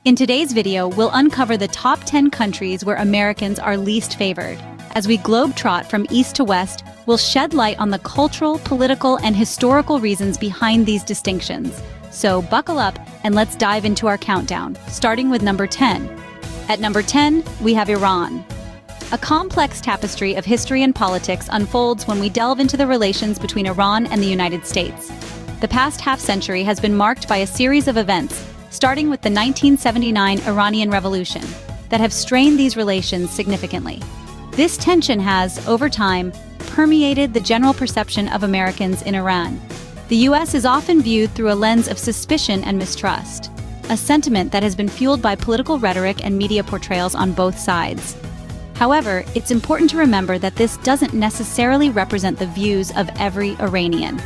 In today's video, we'll uncover the top 10 countries where Americans are least favored. As we globetrot from east to west, we'll shed light on the cultural, political, and historical reasons behind these distinctions. So buckle up and let's dive into our countdown, starting with number 10. At number 10, we have Iran. A complex tapestry of history and politics unfolds when we delve into the relations between Iran and the United States. The past half-century has been marked by a series of events, starting with the 1979 Iranian Revolution, that have strained these relations significantly. This tension has, over time, permeated the general perception of Americans in Iran. The U.S. is often viewed through a lens of suspicion and mistrust, a sentiment that has been fueled by political rhetoric and media portrayals on both sides. However, it's important to remember that this doesn't necessarily represent the views of every Iranian.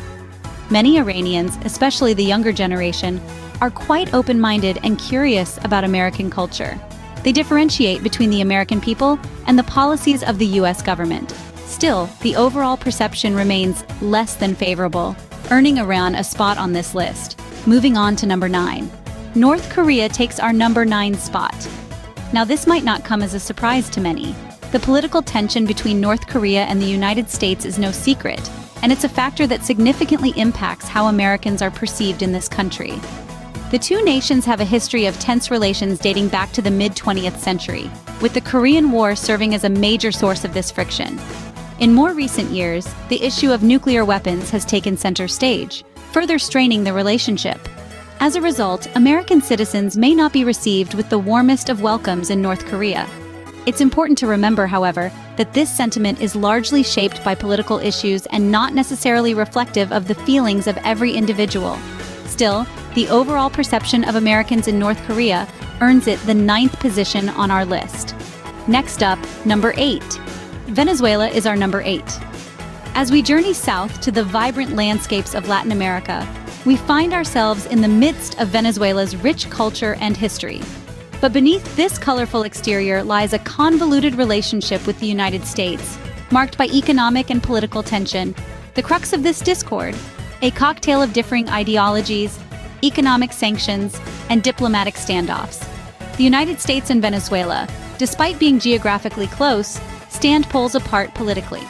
Many Iranians, especially the younger generation, are quite open-minded and curious about American culture. They differentiate between the American people and the policies of the U.S. government. Still, the overall perception remains less than favorable, earning Iran a spot on this list. Moving on to number 9. North Korea takes our number 9 spot. Now, this might not come as a surprise to many. The political tension between North Korea and the United States is no secret, and it's a factor that significantly impacts how Americans are perceived in this country. The two nations have a history of tense relations dating back to the mid-20th century, with the Korean War serving as a major source of this friction. In more recent years, the issue of nuclear weapons has taken center stage, further straining the relationship. As a result, American citizens may not be received with the warmest of welcomes in North Korea. It's important to remember, however, that this sentiment is largely shaped by political issues and not necessarily reflective of the feelings of every individual. Still, the overall perception of Americans in North Korea earns it the 9th position on our list. Next up, number 8. Venezuela is our number 8. As we journey south to the vibrant landscapes of Latin America, we find ourselves in the midst of Venezuela's rich culture and history. But beneath this colorful exterior lies a convoluted relationship with the United States, marked by economic and political tension. The crux of this discord, a cocktail of differing ideologies, economic sanctions, and diplomatic standoffs. The United States and Venezuela, despite being geographically close, stand poles apart politically.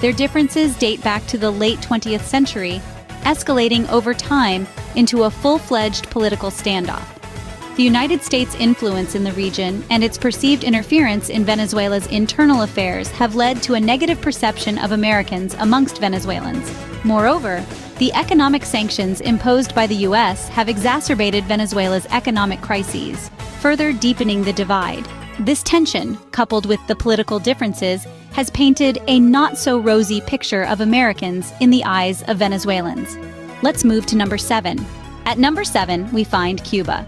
Their differences date back to the late 20th century, escalating over time into a full-fledged political standoff. The United States' influence in the region and its perceived interference in Venezuela's internal affairs have led to a negative perception of Americans amongst Venezuelans. Moreover, the economic sanctions imposed by the U.S. have exacerbated Venezuela's economic crises, further deepening the divide. This tension, coupled with the political differences, has painted a not-so-rosy picture of Americans in the eyes of Venezuelans. Let's move to number 7. At number 7, we find Cuba.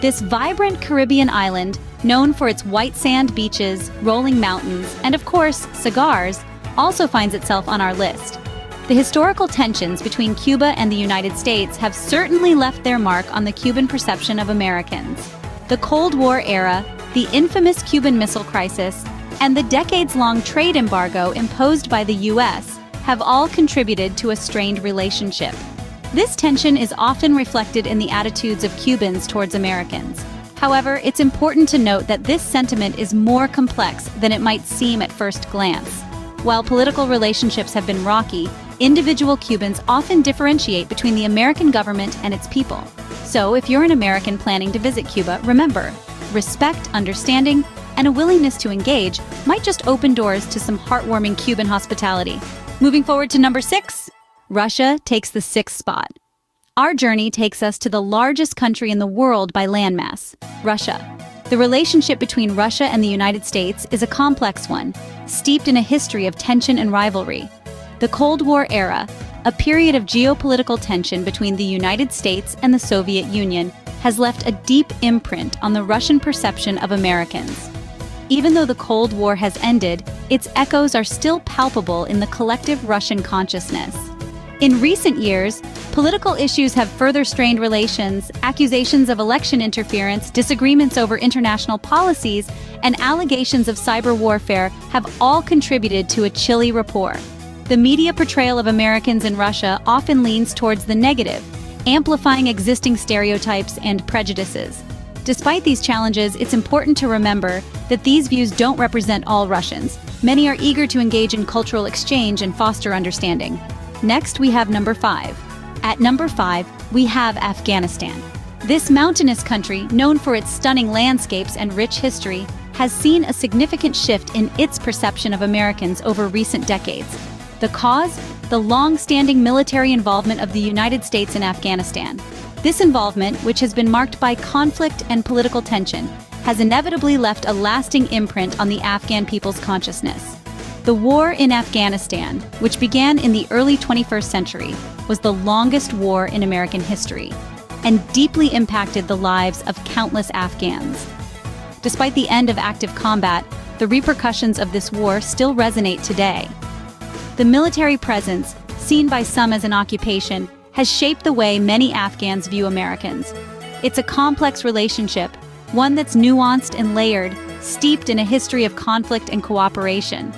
This vibrant Caribbean island, known for its white sand beaches, rolling mountains, and of course, cigars, also finds itself on our list. The historical tensions between Cuba and the United States have certainly left their mark on the Cuban perception of Americans. The Cold War era, the infamous Cuban Missile Crisis, and the decades-long trade embargo imposed by the U.S. have all contributed to a strained relationship. This tension is often reflected in the attitudes of Cubans towards Americans. However, it's important to note that this sentiment is more complex than it might seem at first glance. While political relationships have been rocky, individual Cubans often differentiate between the American government and its people. So, if you're an American planning to visit Cuba, remember, respect, understanding, and a willingness to engage might just open doors to some heartwarming Cuban hospitality. Moving forward to number 6, Russia takes the 6th spot. Our journey takes us to the largest country in the world by landmass, Russia. The relationship between Russia and the United States is a complex one, steeped in a history of tension and rivalry. The Cold War era, a period of geopolitical tension between the United States and the Soviet Union, has left a deep imprint on the Russian perception of Americans. Even though the Cold War has ended, its echoes are still palpable in the collective Russian consciousness. In recent years, political issues have further strained relations. Accusations of election interference, disagreements over international policies, and allegations of cyber warfare have all contributed to a chilly rapport. The media portrayal of Americans in Russia often leans towards the negative, amplifying existing stereotypes and prejudices. Despite these challenges, it's important to remember that these views don't represent all Russians. Many are eager to engage in cultural exchange and foster understanding. Next, we have number 5. At number 5, we have Afghanistan. This mountainous country, known for its stunning landscapes and rich history, has seen a significant shift in its perception of Americans over recent decades. The cause? The long-standing military involvement of the United States in Afghanistan. This involvement, which has been marked by conflict and political tension, has inevitably left a lasting imprint on the Afghan people's consciousness. The war in Afghanistan, which began in the early 21st century, was the longest war in American history and deeply impacted the lives of countless Afghans. Despite the end of active combat, the repercussions of this war still resonate today. The military presence, seen by some as an occupation, has shaped the way many Afghans view Americans. It's a complex relationship, one that's nuanced and layered, steeped in a history of conflict and cooperation.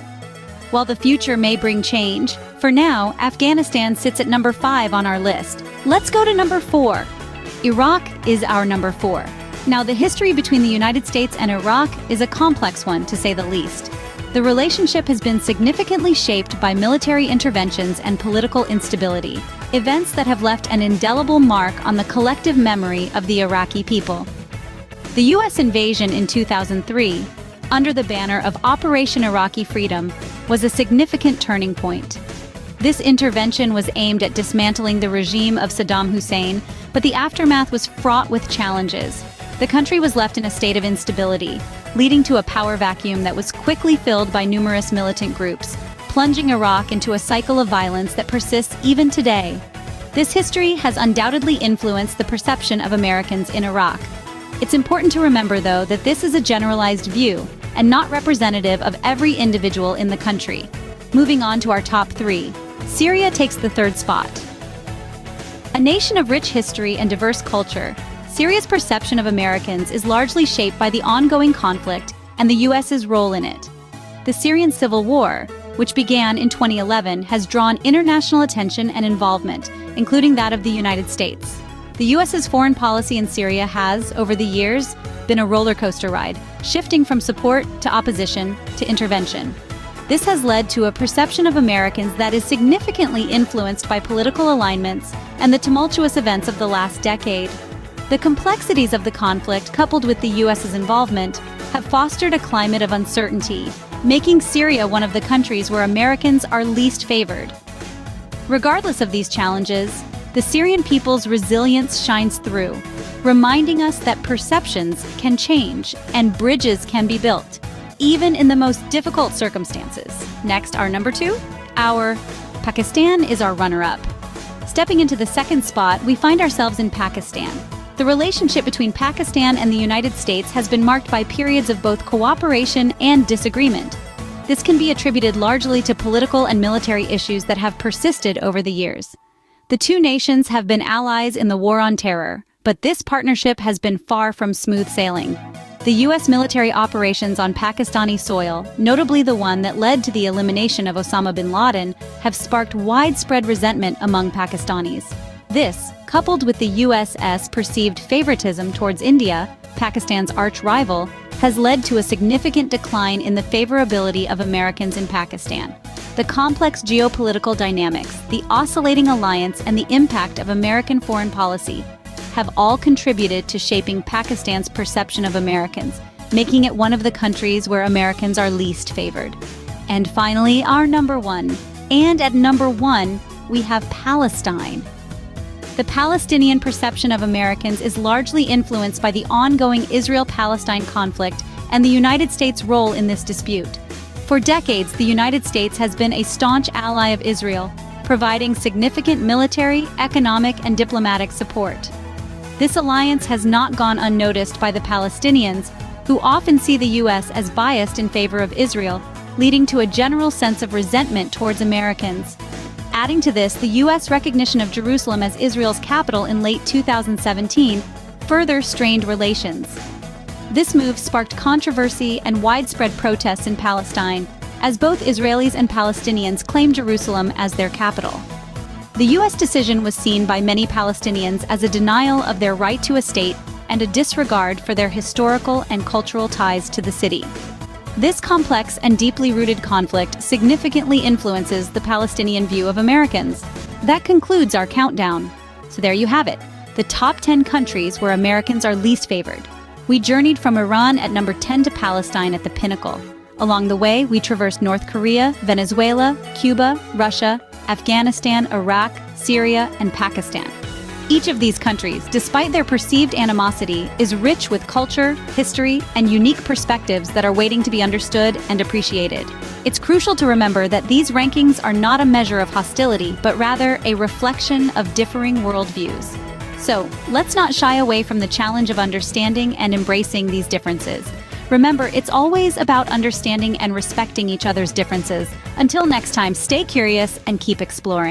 While the future may bring change, for now, Afghanistan sits at number 5 on our list. Let's go to number 4. Iraq is our number 4. Now, the history between the United States and Iraq is a complex one, to say the least. The relationship has been significantly shaped by military interventions and political instability, events that have left an indelible mark on the collective memory of the Iraqi people. The U.S. invasion in 2003, under the banner of Operation Iraqi Freedom, was a significant turning point. This intervention was aimed at dismantling the regime of Saddam Hussein, but the aftermath was fraught with challenges. The country was left in a state of instability, leading to a power vacuum that was quickly filled by numerous militant groups, plunging Iraq into a cycle of violence that persists even today. This history has undoubtedly influenced the perception of Americans in Iraq. It's important to remember, though, that this is a generalized view and not representative of every individual in the country. Moving on to our top 3, Syria takes the 3rd spot. A nation of rich history and diverse culture, Syria's perception of Americans is largely shaped by the ongoing conflict and the U.S.'s role in it. The Syrian Civil War, which began in 2011, has drawn international attention and involvement, including that of the United States. The U.S.'s foreign policy in Syria has, over the years, been a roller coaster ride, shifting from support to opposition to intervention. This has led to a perception of Americans that is significantly influenced by political alignments and the tumultuous events of the last decade. The complexities of the conflict, coupled with the U.S.'s involvement, have fostered a climate of uncertainty, making Syria one of the countries where Americans are least favored. Regardless of these challenges, the Syrian people's resilience shines through, reminding us that perceptions can change and bridges can be built, even in the most difficult circumstances. Next, our number 2, Pakistan is our runner-up. Stepping into the 2nd spot, we find ourselves in Pakistan. The relationship between Pakistan and the United States has been marked by periods of both cooperation and disagreement. This can be attributed largely to political and military issues that have persisted over the years. The two nations have been allies in the war on terror, but this partnership has been far from smooth sailing. The U.S. military operations on Pakistani soil, notably the one that led to the elimination of Osama bin Laden, have sparked widespread resentment among Pakistanis. This, coupled with the U.S.'s perceived favoritism towards India, Pakistan's arch-rival, has led to a significant decline in the favorability of Americans in Pakistan. The complex geopolitical dynamics, the oscillating alliance, and the impact of American foreign policy have all contributed to shaping Pakistan's perception of Americans, making it one of the countries where Americans are least favored. And finally, our number 1. And at number 1, we have Palestine. The Palestinian perception of Americans is largely influenced by the ongoing Israel-Palestine conflict and the United States' role in this dispute. For decades, the United States has been a staunch ally of Israel, providing significant military, economic, and diplomatic support. This alliance has not gone unnoticed by the Palestinians, who often see the U.S. as biased in favor of Israel, leading to a general sense of resentment towards Americans. Adding to this, the U.S. recognition of Jerusalem as Israel's capital in late 2017 further strained relations. This move sparked controversy and widespread protests in Palestine, as both Israelis and Palestinians claim Jerusalem as their capital. The U.S. decision was seen by many Palestinians as a denial of their right to a state and a disregard for their historical and cultural ties to the city. This complex and deeply rooted conflict significantly influences the Palestinian view of Americans. That concludes our countdown. So there you have it, the top 10 countries where Americans are least favored. We journeyed from Iran at number 10 to Palestine at the pinnacle. Along the way, we traversed North Korea, Venezuela, Cuba, Russia, Afghanistan, Iraq, Syria, and Pakistan. Each of these countries, despite their perceived animosity, is rich with culture, history, and unique perspectives that are waiting to be understood and appreciated. It's crucial to remember that these rankings are not a measure of hostility, but rather a reflection of differing worldviews. So, let's not shy away from the challenge of understanding and embracing these differences. Remember, it's always about understanding and respecting each other's differences. Until next time, stay curious and keep exploring.